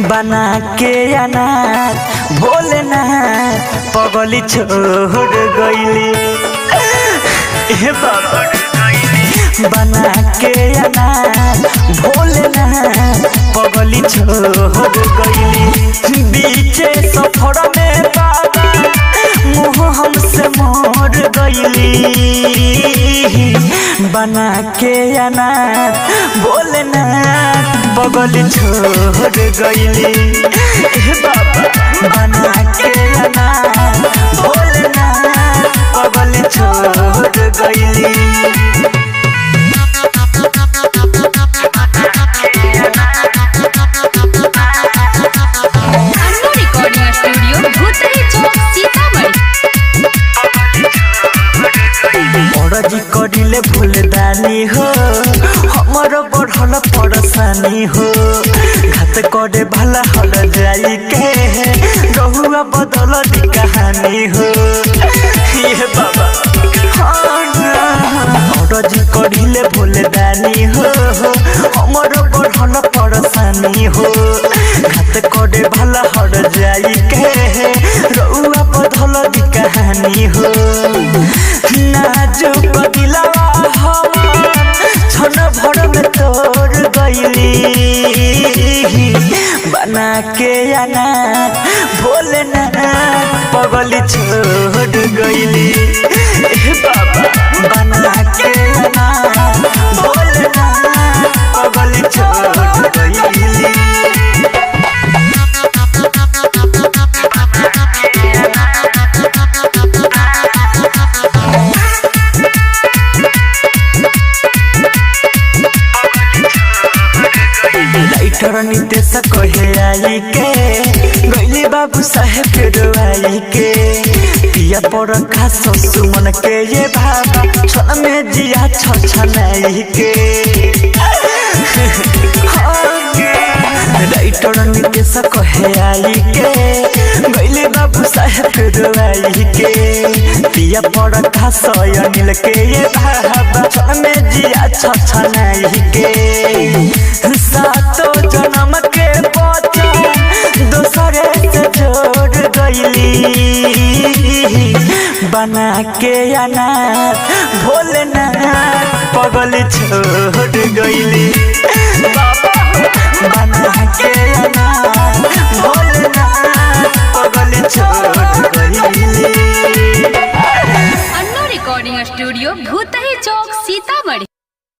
बना के अनार भोलेनाथ पगली छोड़ गईली। बाबा बना के अनार भोलेनाथ पगली छोड़ गईली। बीचे सफर में बाबा मुँह हमसे मोड़ गईली। बना के अनार भोलेनाथ पगली छोड़ गईली। बाबा बना के अनार भोलेनाथ पगली छोड़ गईली। बड़जी करिले फूलदानी हो हमर बढ़ल परेशानी हो। घात करे भला हल जाई के रहुआ बदल दी कहानी हो। ये बाबा बड़जी करिले फूलदानी हो हमर बढ़ल परेशानी हो। घात करे भला हल जाई के रहुआ बदल दी कहानी हो। नाजुक दिलवा छन भर में तोड़ गईली। बना के अनार भोलेनाथ पगली छोड़ गईली। बाबा बना के अनार भोलेनाथ पगली छोड़ गईली। नितेश कहे आई के गईली बाबू साहेब रोआई के। पिया पर खास सुमन के ये बाबा छन में जिया छछनाई के। राइटर नितेश कहे आई के गईली बाबू साहेब रोआई के। पिया पर खास अनिल के ये बाबा छन में जिया छछनाई के। सातो जन्म के वचन दूसरे से जोड़ गईली। बना के अनार भोलेनाथ पगली छोड़ गईली। बना के अनार भोलेनाथ पगली छोड़ गईली। अन्नू रिकॉर्डिंग स्टूडियो भूतही चौक सीतामढ़ी।